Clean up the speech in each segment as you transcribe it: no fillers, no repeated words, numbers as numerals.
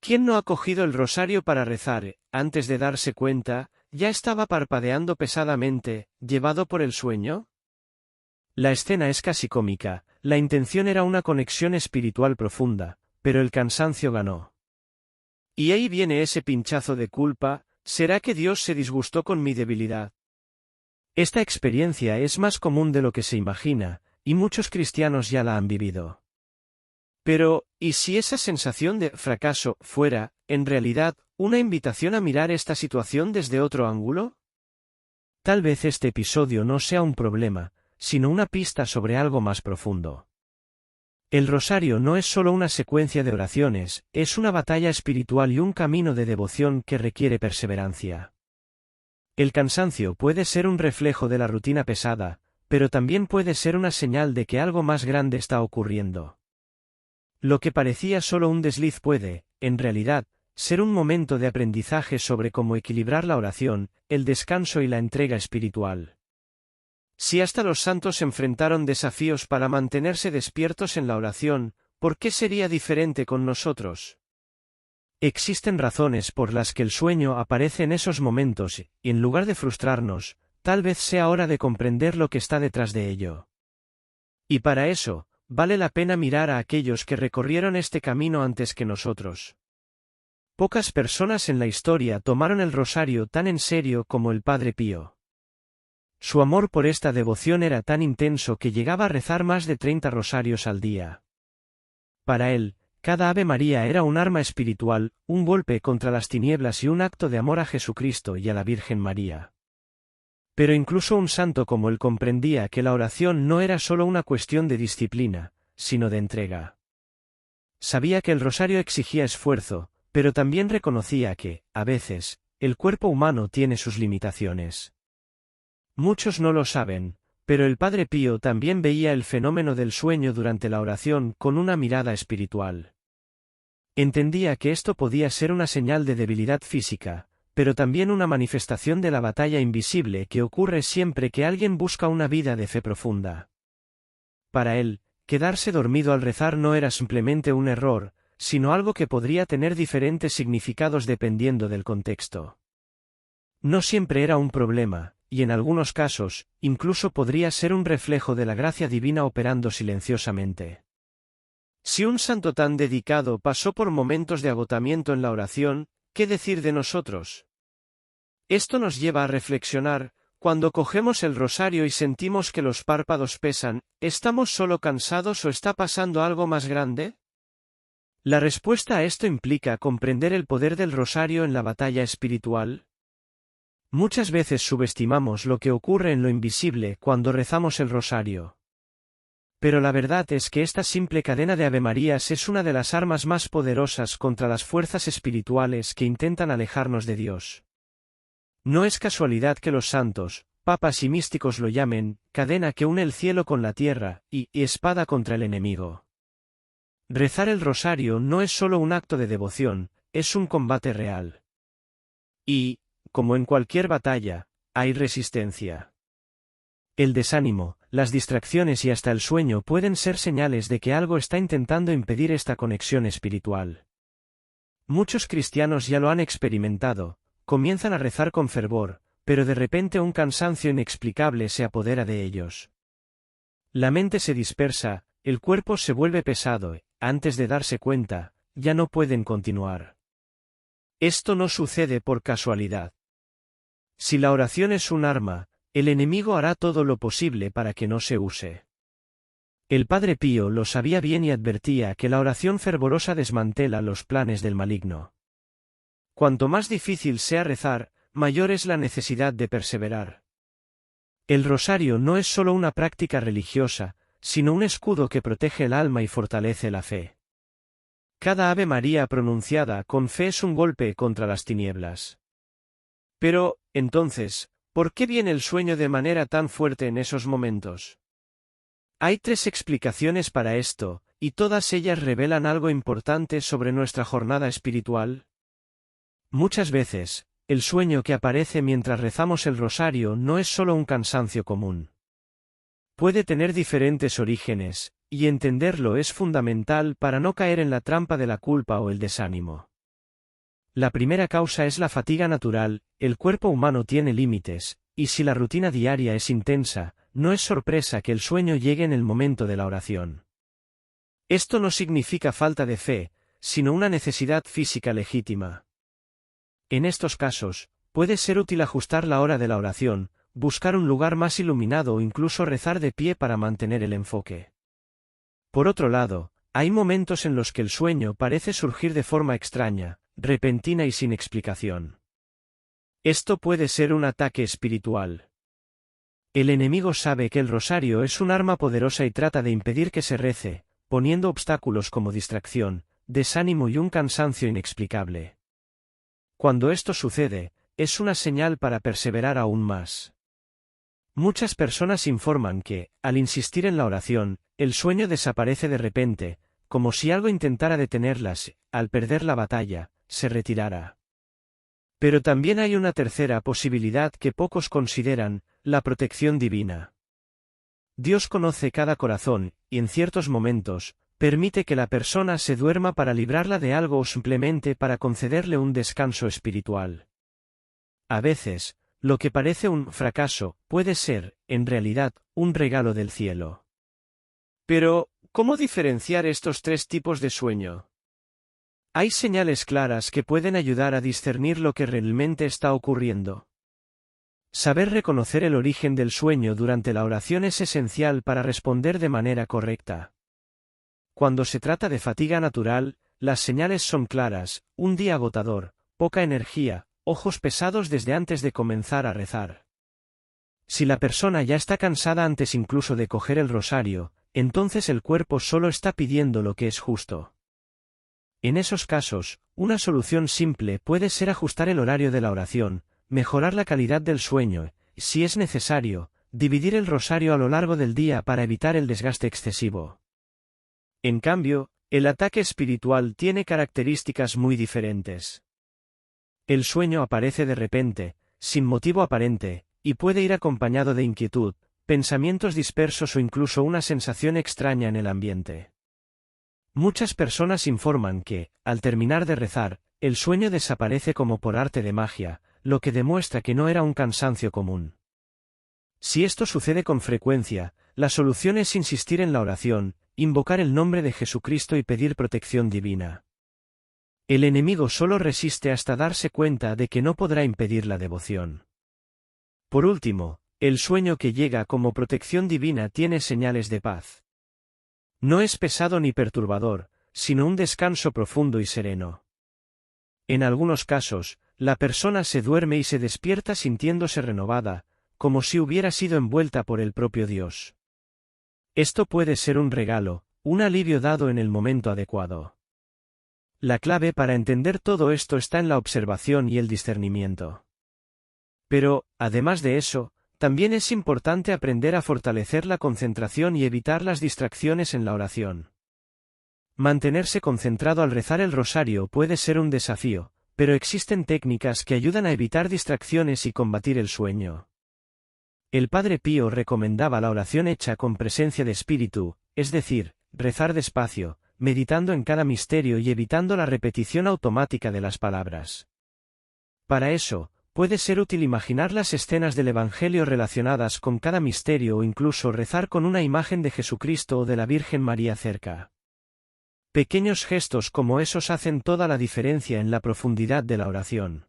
¿Quién no ha cogido el rosario para rezar? Antes de darse cuenta, ya estaba parpadeando pesadamente, llevado por el sueño. La escena es casi cómica, la intención era una conexión espiritual profunda, pero el cansancio ganó. Y ahí viene ese pinchazo de culpa, ¿será que Dios se disgustó con mi debilidad? Esta experiencia es más común de lo que se imagina, y muchos cristianos ya la han vivido. Pero, ¿y si esa sensación de fracaso fuera, en realidad, una invitación a mirar esta situación desde otro ángulo? Tal vez este episodio no sea un problema, sino una pista sobre algo más profundo. El rosario no es solo una secuencia de oraciones, es una batalla espiritual y un camino de devoción que requiere perseverancia. El cansancio puede ser un reflejo de la rutina pesada, pero también puede ser una señal de que algo más grande está ocurriendo. Lo que parecía solo un desliz puede, en realidad, ser un momento de aprendizaje sobre cómo equilibrar la oración, el descanso y la entrega espiritual. Si hasta los santos enfrentaron desafíos para mantenerse despiertos en la oración, ¿por qué sería diferente con nosotros? Existen razones por las que el sueño aparece en esos momentos, y en lugar de frustrarnos, tal vez sea hora de comprender lo que está detrás de ello. Y para eso, vale la pena mirar a aquellos que recorrieron este camino antes que nosotros. Pocas personas en la historia tomaron el rosario tan en serio como el Padre Pío. Su amor por esta devoción era tan intenso que llegaba a rezar más de 30 rosarios al día. Para él, cada Ave María era un arma espiritual, un golpe contra las tinieblas y un acto de amor a Jesucristo y a la Virgen María. Pero incluso un santo como él comprendía que la oración no era solo una cuestión de disciplina, sino de entrega. Sabía que el rosario exigía esfuerzo, pero también reconocía que, a veces, el cuerpo humano tiene sus limitaciones. Muchos no lo saben, pero el Padre Pío también veía el fenómeno del sueño durante la oración con una mirada espiritual. Entendía que esto podía ser una señal de debilidad física, pero también una manifestación de la batalla invisible que ocurre siempre que alguien busca una vida de fe profunda. Para él, quedarse dormido al rezar no era simplemente un error, sino algo que podría tener diferentes significados dependiendo del contexto. No siempre era un problema, y en algunos casos, incluso podría ser un reflejo de la gracia divina operando silenciosamente. Si un santo tan dedicado pasó por momentos de agotamiento en la oración, ¿qué decir de nosotros? Esto nos lleva a reflexionar, cuando cogemos el rosario y sentimos que los párpados pesan, ¿estamos solo cansados o está pasando algo más grande? La respuesta a esto implica comprender el poder del rosario en la batalla espiritual. Muchas veces subestimamos lo que ocurre en lo invisible cuando rezamos el rosario. Pero la verdad es que esta simple cadena de Avemarías es una de las armas más poderosas contra las fuerzas espirituales que intentan alejarnos de Dios. No es casualidad que los santos, papas y místicos lo llamen, cadena que une el cielo con la tierra, y espada contra el enemigo. Rezar el rosario no es solo un acto de devoción, es un combate real. Y, como en cualquier batalla, hay resistencia. El desánimo, las distracciones y hasta el sueño pueden ser señales de que algo está intentando impedir esta conexión espiritual. Muchos cristianos ya lo han experimentado, comienzan a rezar con fervor, pero de repente un cansancio inexplicable se apodera de ellos. La mente se dispersa, el cuerpo se vuelve pesado y, antes de darse cuenta, ya no pueden continuar. Esto no sucede por casualidad. Si la oración es un arma, el enemigo hará todo lo posible para que no se use. El Padre Pío lo sabía bien y advertía que la oración fervorosa desmantela los planes del maligno. Cuanto más difícil sea rezar, mayor es la necesidad de perseverar. El rosario no es solo una práctica religiosa, sino un escudo que protege el alma y fortalece la fe. Cada Ave María pronunciada con fe es un golpe contra las tinieblas. Pero, entonces, ¿por qué viene el sueño de manera tan fuerte en esos momentos? Hay 3 explicaciones para esto, y todas ellas revelan algo importante sobre nuestra jornada espiritual. Muchas veces, el sueño que aparece mientras rezamos el rosario no es solo un cansancio común. Puede tener diferentes orígenes, y entenderlo es fundamental para no caer en la trampa de la culpa o el desánimo. La primera causa es la fatiga natural. El cuerpo humano tiene límites, y si la rutina diaria es intensa, no es sorpresa que el sueño llegue en el momento de la oración. Esto no significa falta de fe, sino una necesidad física legítima. En estos casos, puede ser útil ajustar la hora de la oración, buscar un lugar más iluminado o incluso rezar de pie para mantener el enfoque. Por otro lado, hay momentos en los que el sueño parece surgir de forma extraña, repentina y sin explicación. Esto puede ser un ataque espiritual. El enemigo sabe que el rosario es un arma poderosa y trata de impedir que se rece, poniendo obstáculos como distracción, desánimo y un cansancio inexplicable. Cuando esto sucede, es una señal para perseverar aún más. Muchas personas informan que, al insistir en la oración, el sueño desaparece de repente, como si algo intentara detenerlas, al perder la batalla, se retirara. Pero también hay una tercera posibilidad que pocos consideran, la protección divina. Dios conoce cada corazón, y en ciertos momentos, permite que la persona se duerma para librarla de algo o simplemente para concederle un descanso espiritual. A veces, lo que parece un fracaso, puede ser, en realidad, un regalo del cielo. Pero, ¿cómo diferenciar estos tres tipos de sueño? Hay señales claras que pueden ayudar a discernir lo que realmente está ocurriendo. Saber reconocer el origen del sueño durante la oración es esencial para responder de manera correcta. Cuando se trata de fatiga natural, las señales son claras: un día agotador, poca energía, ojos pesados desde antes de comenzar a rezar. Si la persona ya está cansada antes incluso de coger el rosario, entonces el cuerpo solo está pidiendo lo que es justo. En esos casos, una solución simple puede ser ajustar el horario de la oración, mejorar la calidad del sueño, y, si es necesario, dividir el rosario a lo largo del día para evitar el desgaste excesivo. En cambio, el ataque espiritual tiene características muy diferentes. El sueño aparece de repente, sin motivo aparente, y puede ir acompañado de inquietud, pensamientos dispersos o incluso una sensación extraña en el ambiente. Muchas personas informan que, al terminar de rezar, el sueño desaparece como por arte de magia, lo que demuestra que no era un cansancio común. Si esto sucede con frecuencia, la solución es insistir en la oración, invocar el nombre de Jesucristo y pedir protección divina. El enemigo solo resiste hasta darse cuenta de que no podrá impedir la devoción. Por último, el sueño que llega como protección divina tiene señales de paz. No es pesado ni perturbador, sino un descanso profundo y sereno. En algunos casos, la persona se duerme y se despierta sintiéndose renovada, como si hubiera sido envuelta por el propio Dios. Esto puede ser un regalo, un alivio dado en el momento adecuado. La clave para entender todo esto está en la observación y el discernimiento. Pero, además de eso, también es importante aprender a fortalecer la concentración y evitar las distracciones en la oración. Mantenerse concentrado al rezar el rosario puede ser un desafío, pero existen técnicas que ayudan a evitar distracciones y combatir el sueño. El Padre Pío recomendaba la oración hecha con presencia de espíritu, es decir, rezar despacio, meditando en cada misterio y evitando la repetición automática de las palabras. Para eso, puede ser útil imaginar las escenas del Evangelio relacionadas con cada misterio o incluso rezar con una imagen de Jesucristo o de la Virgen María cerca. Pequeños gestos como esos hacen toda la diferencia en la profundidad de la oración.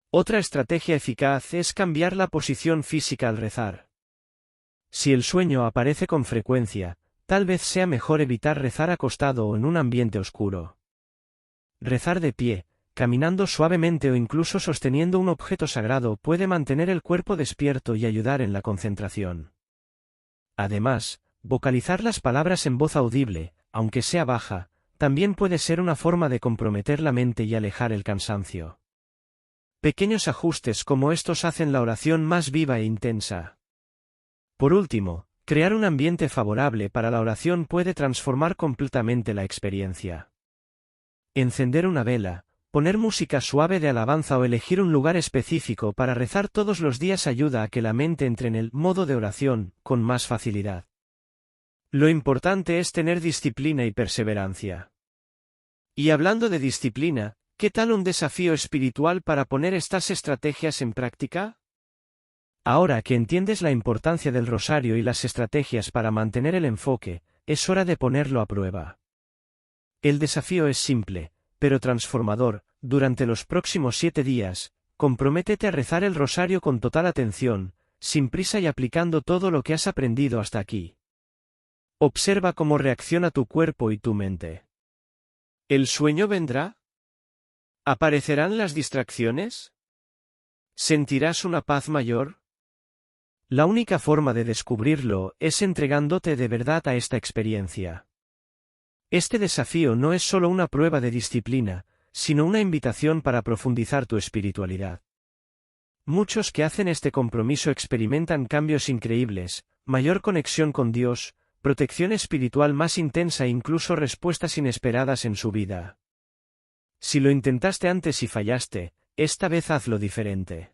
Otra estrategia eficaz es cambiar la posición física al rezar. Si el sueño aparece con frecuencia, tal vez sea mejor evitar rezar acostado o en un ambiente oscuro. Rezar de pie, caminando suavemente o incluso sosteniendo un objeto sagrado puede mantener el cuerpo despierto y ayudar en la concentración. Además, vocalizar las palabras en voz audible, aunque sea baja, también puede ser una forma de comprometer la mente y alejar el cansancio. Pequeños ajustes como estos hacen la oración más viva e intensa. Por último, crear un ambiente favorable para la oración puede transformar completamente la experiencia. Encender una vela, poner música suave de alabanza o elegir un lugar específico para rezar todos los días ayuda a que la mente entre en el modo de oración con más facilidad. Lo importante es tener disciplina y perseverancia. Y hablando de disciplina, ¿Qué tal un desafío espiritual para poner estas estrategias en práctica? Ahora que entiendes la importancia del rosario y las estrategias para mantener el enfoque, es hora de ponerlo a prueba. El desafío es simple, pero transformador. Durante los próximos 7 días, comprométete a rezar el rosario con total atención, sin prisa y aplicando todo lo que has aprendido hasta aquí. Observa cómo reacciona tu cuerpo y tu mente. ¿El sueño vendrá? ¿Aparecerán las distracciones? ¿Sentirás una paz mayor? La única forma de descubrirlo es entregándote de verdad a esta experiencia. Este desafío no es solo una prueba de disciplina, sino una invitación para profundizar tu espiritualidad. Muchos que hacen este compromiso experimentan cambios increíbles, mayor conexión con Dios, protección espiritual más intensa e incluso respuestas inesperadas en su vida. Si lo intentaste antes y fallaste, esta vez hazlo diferente.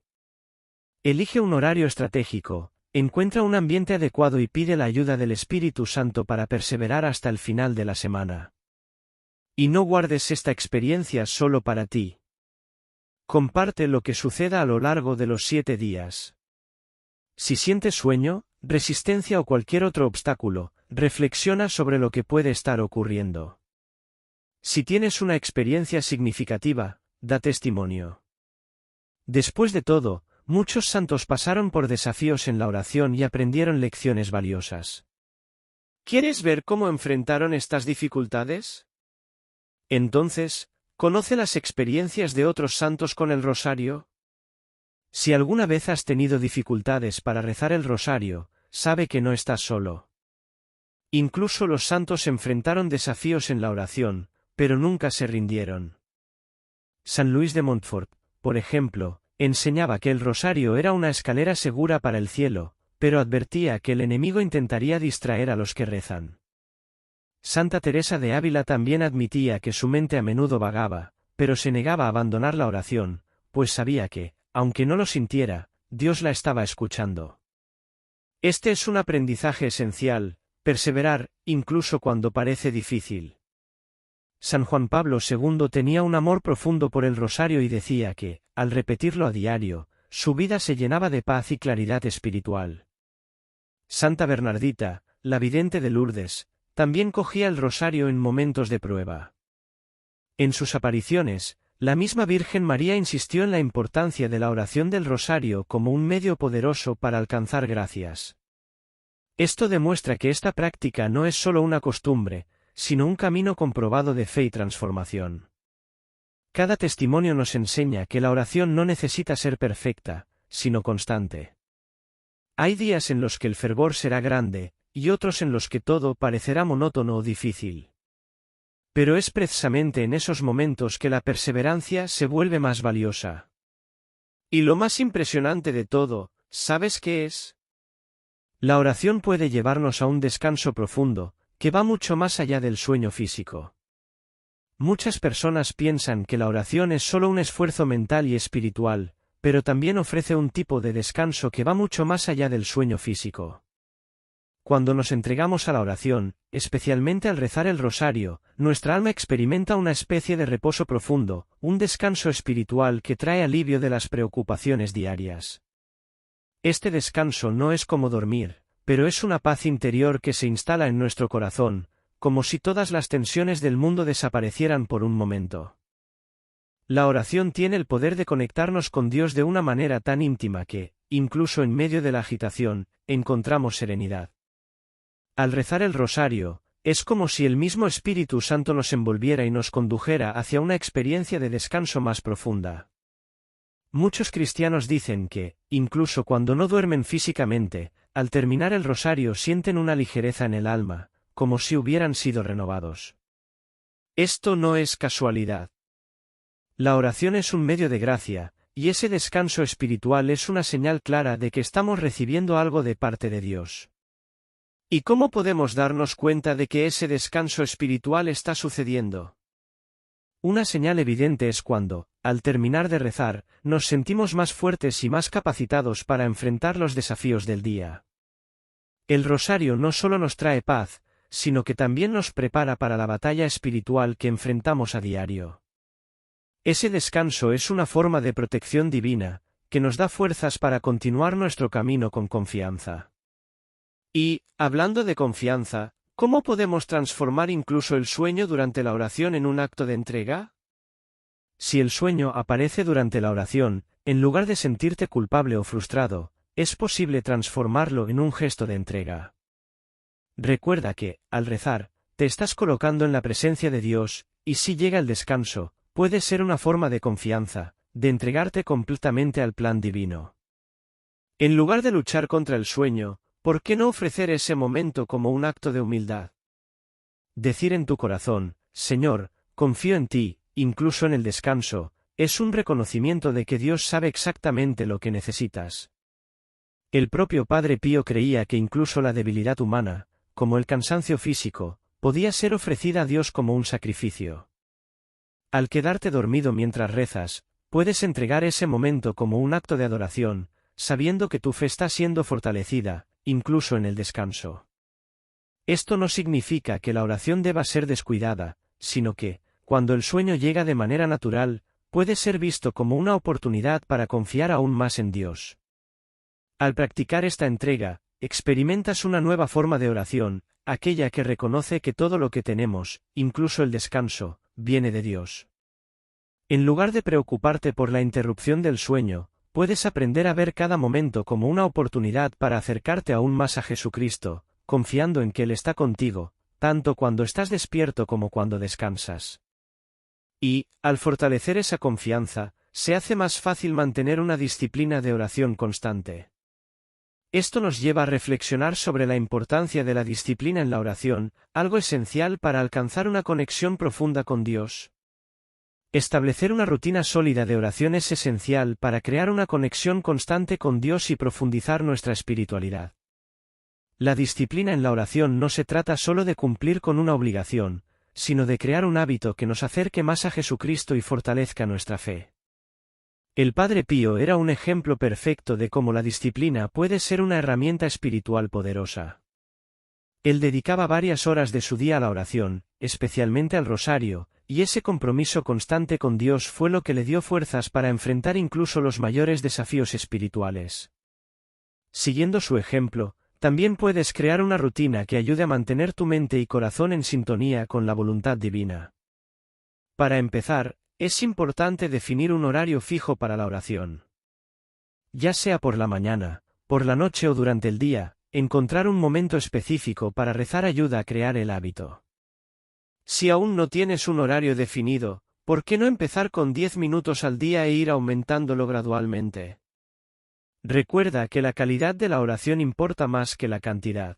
Elige un horario estratégico, encuentra un ambiente adecuado y pide la ayuda del Espíritu Santo para perseverar hasta el final de la semana. Y no guardes esta experiencia solo para ti. Comparte lo que suceda a lo largo de los 7 días. Si sientes sueño, resistencia o cualquier otro obstáculo, reflexiona sobre lo que puede estar ocurriendo. Si tienes una experiencia significativa, da testimonio. Después de todo, muchos santos pasaron por desafíos en la oración y aprendieron lecciones valiosas. ¿Quieres ver cómo enfrentaron estas dificultades? Entonces, ¿conoce las experiencias de otros santos con el rosario? Si alguna vez has tenido dificultades para rezar el rosario, sabe que no estás solo. Incluso los santos enfrentaron desafíos en la oración, pero nunca se rindieron. San Luis de Montfort, por ejemplo, enseñaba que el rosario era una escalera segura para el cielo, pero advertía que el enemigo intentaría distraer a los que rezan. Santa Teresa de Ávila también admitía que su mente a menudo vagaba, pero se negaba a abandonar la oración, pues sabía que, aunque no lo sintiera, Dios la estaba escuchando. Este es un aprendizaje esencial, perseverar, incluso cuando parece difícil. San Juan Pablo II tenía un amor profundo por el rosario y decía que, al repetirlo a diario, su vida se llenaba de paz y claridad espiritual. Santa Bernardita, la vidente de Lourdes, también cogía el rosario en momentos de prueba. En sus apariciones, la misma Virgen María insistió en la importancia de la oración del rosario como un medio poderoso para alcanzar gracias. Esto demuestra que esta práctica no es solo una costumbre, sino un camino comprobado de fe y transformación. Cada testimonio nos enseña que la oración no necesita ser perfecta, sino constante. Hay días en los que el fervor será grande, y otros en los que todo parecerá monótono o difícil. Pero es precisamente en esos momentos que la perseverancia se vuelve más valiosa. Y lo más impresionante de todo, ¿sabes qué es? La oración puede llevarnos a un descanso profundo, que va mucho más allá del sueño físico. Muchas personas piensan que la oración es solo un esfuerzo mental y espiritual, pero también ofrece un tipo de descanso que va mucho más allá del sueño físico. Cuando nos entregamos a la oración, especialmente al rezar el rosario, nuestra alma experimenta una especie de reposo profundo, un descanso espiritual que trae alivio de las preocupaciones diarias. Este descanso no es como dormir, pero es una paz interior que se instala en nuestro corazón, como si todas las tensiones del mundo desaparecieran por un momento. La oración tiene el poder de conectarnos con Dios de una manera tan íntima que, incluso en medio de la agitación, encontramos serenidad. Al rezar el rosario, es como si el mismo Espíritu Santo nos envolviera y nos condujera hacia una experiencia de descanso más profunda. Muchos cristianos dicen que, incluso cuando no duermen físicamente, al terminar el rosario sienten una ligereza en el alma, como si hubieran sido renovados. Esto no es casualidad. La oración es un medio de gracia, y ese descanso espiritual es una señal clara de que estamos recibiendo algo de parte de Dios. ¿Y cómo podemos darnos cuenta de que ese descanso espiritual está sucediendo? Una señal evidente es cuando, al terminar de rezar, nos sentimos más fuertes y más capacitados para enfrentar los desafíos del día. El rosario no solo nos trae paz, sino que también nos prepara para la batalla espiritual que enfrentamos a diario. Ese descanso es una forma de protección divina, que nos da fuerzas para continuar nuestro camino con confianza. Y, hablando de confianza, ¿cómo podemos transformar incluso el sueño durante la oración en un acto de entrega? Si el sueño aparece durante la oración, en lugar de sentirte culpable o frustrado, es posible transformarlo en un gesto de entrega. Recuerda que, al rezar, te estás colocando en la presencia de Dios, y si llega el descanso, puede ser una forma de confianza, de entregarte completamente al plan divino. En lugar de luchar contra el sueño, ¿por qué no ofrecer ese momento como un acto de humildad? Decir en tu corazón, Señor, confío en ti, incluso en el descanso, es un reconocimiento de que Dios sabe exactamente lo que necesitas. El propio Padre Pío creía que incluso la debilidad humana, como el cansancio físico, podía ser ofrecida a Dios como un sacrificio. Al quedarte dormido mientras rezas, puedes entregar ese momento como un acto de adoración, sabiendo que tu fe está siendo fortalecida, incluso en el descanso. Esto no significa que la oración deba ser descuidada, sino que, cuando el sueño llega de manera natural, puede ser visto como una oportunidad para confiar aún más en Dios. Al practicar esta entrega, experimentas una nueva forma de oración, aquella que reconoce que todo lo que tenemos, incluso el descanso, viene de Dios. En lugar de preocuparte por la interrupción del sueño, puedes aprender a ver cada momento como una oportunidad para acercarte aún más a Jesucristo, confiando en que Él está contigo, tanto cuando estás despierto como cuando descansas. Y, al fortalecer esa confianza, se hace más fácil mantener una disciplina de oración constante. Esto nos lleva a reflexionar sobre la importancia de la disciplina en la oración, algo esencial para alcanzar una conexión profunda con Dios. Establecer una rutina sólida de oración es esencial para crear una conexión constante con Dios y profundizar nuestra espiritualidad. La disciplina en la oración no se trata solo de cumplir con una obligación, sino de crear un hábito que nos acerque más a Jesucristo y fortalezca nuestra fe. El Padre Pío era un ejemplo perfecto de cómo la disciplina puede ser una herramienta espiritual poderosa. Él dedicaba varias horas de su día a la oración, especialmente al rosario, y ese compromiso constante con Dios fue lo que le dio fuerzas para enfrentar incluso los mayores desafíos espirituales. Siguiendo su ejemplo, también puedes crear una rutina que ayude a mantener tu mente y corazón en sintonía con la voluntad divina. Para empezar, es importante definir un horario fijo para la oración. Ya sea por la mañana, por la noche o durante el día, encontrar un momento específico para rezar ayuda a crear el hábito. Si aún no tienes un horario definido, ¿por qué no empezar con 10 minutos al día e ir aumentándolo gradualmente? Recuerda que la calidad de la oración importa más que la cantidad.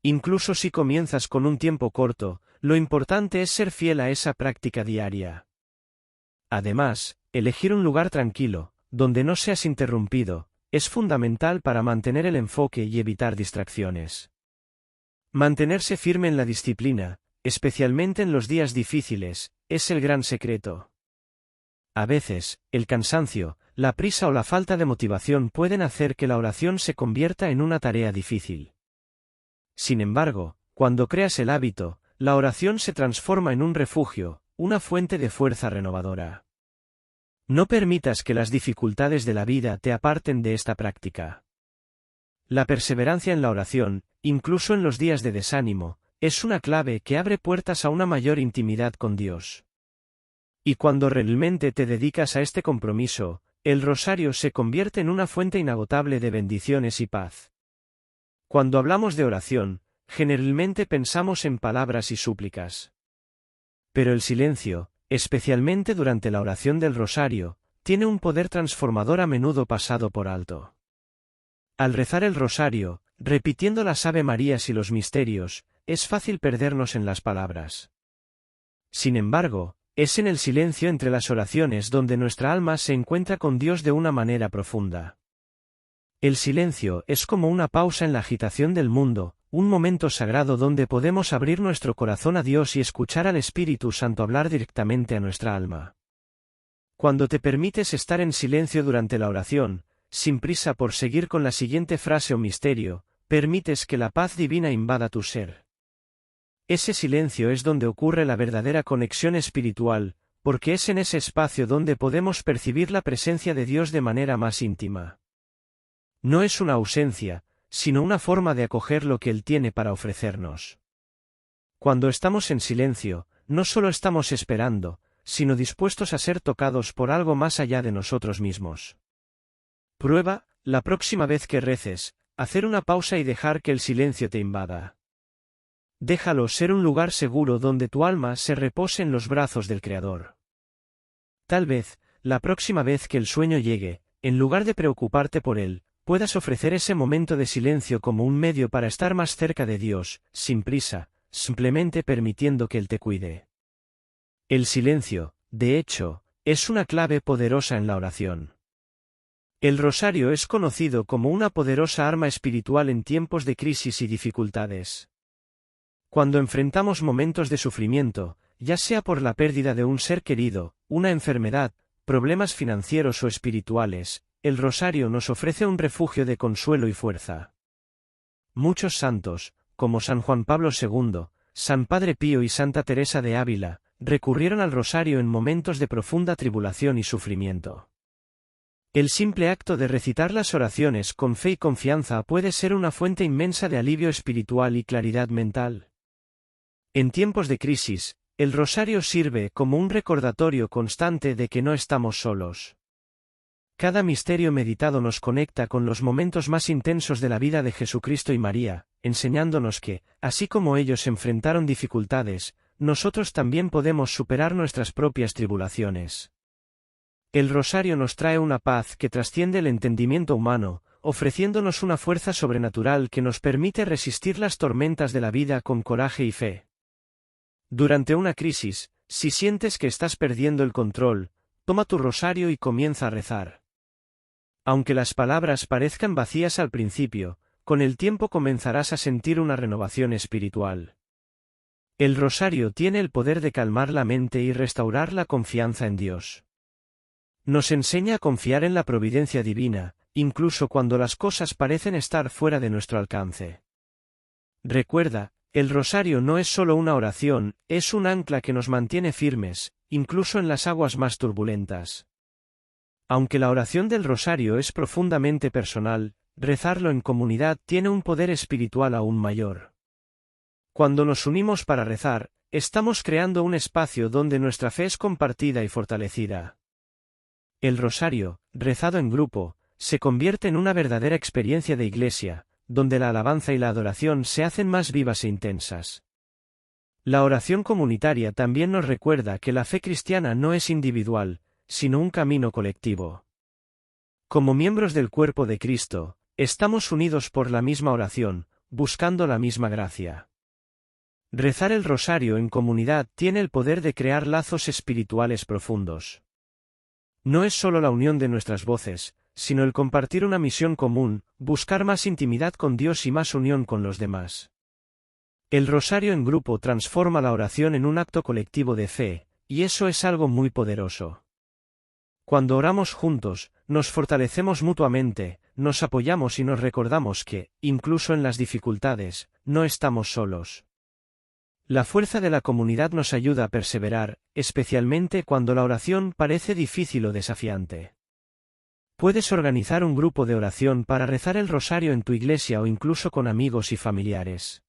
Incluso si comienzas con un tiempo corto, lo importante es ser fiel a esa práctica diaria. Además, elegir un lugar tranquilo, donde no seas interrumpido, es fundamental para mantener el enfoque y evitar distracciones. Mantenerse firme en la disciplina, especialmente en los días difíciles, es el gran secreto. A veces, el cansancio, la prisa o la falta de motivación pueden hacer que la oración se convierta en una tarea difícil. Sin embargo, cuando creas el hábito, la oración se transforma en un refugio, una fuente de fuerza renovadora. No permitas que las dificultades de la vida te aparten de esta práctica. La perseverancia en la oración, incluso en los días de desánimo, es una clave que abre puertas a una mayor intimidad con Dios. Y cuando realmente te dedicas a este compromiso, el rosario se convierte en una fuente inagotable de bendiciones y paz. Cuando hablamos de oración, generalmente pensamos en palabras y súplicas. Pero el silencio, especialmente durante la oración del rosario, tiene un poder transformador a menudo pasado por alto. Al rezar el rosario, repitiendo las Ave Marías y los misterios, es fácil perdernos en las palabras. Sin embargo, es en el silencio entre las oraciones donde nuestra alma se encuentra con Dios de una manera profunda. El silencio es como una pausa en la agitación del mundo, un momento sagrado donde podemos abrir nuestro corazón a Dios y escuchar al Espíritu Santo hablar directamente a nuestra alma. Cuando te permites estar en silencio durante la oración, sin prisa por seguir con la siguiente frase o misterio, permites que la paz divina invada tu ser. Ese silencio es donde ocurre la verdadera conexión espiritual, porque es en ese espacio donde podemos percibir la presencia de Dios de manera más íntima. No es una ausencia, sino una forma de acoger lo que Él tiene para ofrecernos. Cuando estamos en silencio, no solo estamos esperando, sino dispuestos a ser tocados por algo más allá de nosotros mismos. Prueba, la próxima vez que reces, hacer una pausa y dejar que el silencio te invada. Déjalo ser un lugar seguro donde tu alma se repose en los brazos del Creador. Tal vez, la próxima vez que el sueño llegue, en lugar de preocuparte por él, puedas ofrecer ese momento de silencio como un medio para estar más cerca de Dios, sin prisa, simplemente permitiendo que Él te cuide. El silencio, de hecho, es una clave poderosa en la oración. El rosario es conocido como una poderosa arma espiritual en tiempos de crisis y dificultades. Cuando enfrentamos momentos de sufrimiento, ya sea por la pérdida de un ser querido, una enfermedad, problemas financieros o espirituales, el rosario nos ofrece un refugio de consuelo y fuerza. Muchos santos, como San Juan Pablo II, San Padre Pío y Santa Teresa de Ávila, recurrieron al rosario en momentos de profunda tribulación y sufrimiento. El simple acto de recitar las oraciones con fe y confianza puede ser una fuente inmensa de alivio espiritual y claridad mental. En tiempos de crisis, el rosario sirve como un recordatorio constante de que no estamos solos. Cada misterio meditado nos conecta con los momentos más intensos de la vida de Jesucristo y María, enseñándonos que, así como ellos enfrentaron dificultades, nosotros también podemos superar nuestras propias tribulaciones. El rosario nos trae una paz que trasciende el entendimiento humano, ofreciéndonos una fuerza sobrenatural que nos permite resistir las tormentas de la vida con coraje y fe. Durante una crisis, si sientes que estás perdiendo el control, toma tu rosario y comienza a rezar. Aunque las palabras parezcan vacías al principio, con el tiempo comenzarás a sentir una renovación espiritual. El rosario tiene el poder de calmar la mente y restaurar la confianza en Dios. Nos enseña a confiar en la providencia divina, incluso cuando las cosas parecen estar fuera de nuestro alcance. Recuerda, el rosario no es solo una oración, es un ancla que nos mantiene firmes, incluso en las aguas más turbulentas. Aunque la oración del rosario es profundamente personal, rezarlo en comunidad tiene un poder espiritual aún mayor. Cuando nos unimos para rezar, estamos creando un espacio donde nuestra fe es compartida y fortalecida. El rosario, rezado en grupo, se convierte en una verdadera experiencia de iglesia, donde la alabanza y la adoración se hacen más vivas e intensas. La oración comunitaria también nos recuerda que la fe cristiana no es individual, sino un camino colectivo. Como miembros del cuerpo de Cristo, estamos unidos por la misma oración, buscando la misma gracia. Rezar el rosario en comunidad tiene el poder de crear lazos espirituales profundos. No es solo la unión de nuestras voces, sino el compartir una misión común, buscar más intimidad con Dios y más unión con los demás. El rosario en grupo transforma la oración en un acto colectivo de fe, y eso es algo muy poderoso. Cuando oramos juntos, nos fortalecemos mutuamente, nos apoyamos y nos recordamos que, incluso en las dificultades, no estamos solos. La fuerza de la comunidad nos ayuda a perseverar, especialmente cuando la oración parece difícil o desafiante. Puedes organizar un grupo de oración para rezar el rosario en tu iglesia o incluso con amigos y familiares.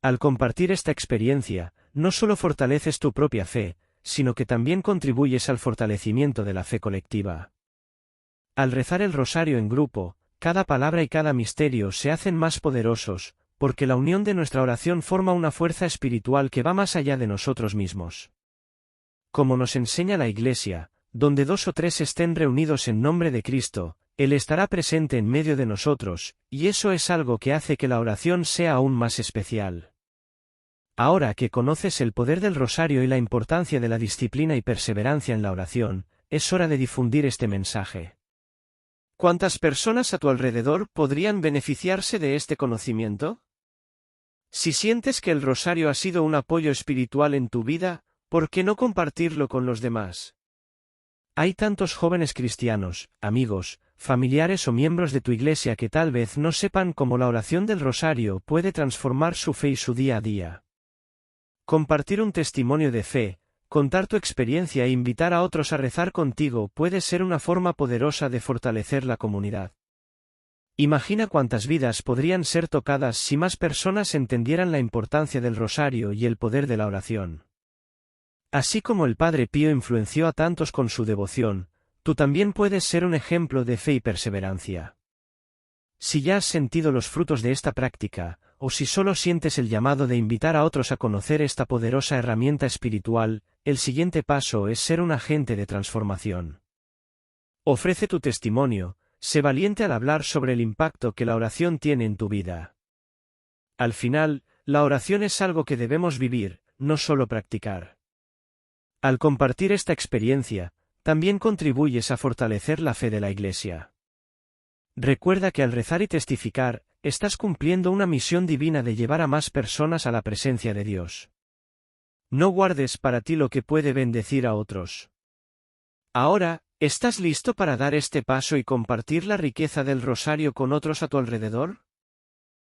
Al compartir esta experiencia, no solo fortaleces tu propia fe, sino que también contribuyes al fortalecimiento de la fe colectiva. Al rezar el rosario en grupo, cada palabra y cada misterio se hacen más poderosos, porque la unión de nuestra oración forma una fuerza espiritual que va más allá de nosotros mismos. Como nos enseña la Iglesia, donde 2 o 3 estén reunidos en nombre de Cristo, Él estará presente en medio de nosotros, y eso es algo que hace que la oración sea aún más especial. Ahora que conoces el poder del rosario y la importancia de la disciplina y perseverancia en la oración, es hora de difundir este mensaje. ¿Cuántas personas a tu alrededor podrían beneficiarse de este conocimiento? Si sientes que el rosario ha sido un apoyo espiritual en tu vida, ¿por qué no compartirlo con los demás? Hay tantos jóvenes cristianos, amigos, familiares o miembros de tu iglesia que tal vez no sepan cómo la oración del rosario puede transformar su fe y su día a día. Compartir un testimonio de fe, contar tu experiencia e invitar a otros a rezar contigo puede ser una forma poderosa de fortalecer la comunidad. Imagina cuántas vidas podrían ser tocadas si más personas entendieran la importancia del rosario y el poder de la oración. Así como el Padre Pío influenció a tantos con su devoción, tú también puedes ser un ejemplo de fe y perseverancia. Si ya has sentido los frutos de esta práctica, o si solo sientes el llamado de invitar a otros a conocer esta poderosa herramienta espiritual, el siguiente paso es ser un agente de transformación. Ofrece tu testimonio, sé valiente al hablar sobre el impacto que la oración tiene en tu vida. Al final, la oración es algo que debemos vivir, no solo practicar. Al compartir esta experiencia, también contribuyes a fortalecer la fe de la Iglesia. Recuerda que al rezar y testificar, estás cumpliendo una misión divina de llevar a más personas a la presencia de Dios. No guardes para ti lo que puede bendecir a otros. Ahora, ¿estás listo para dar este paso y compartir la riqueza del rosario con otros a tu alrededor?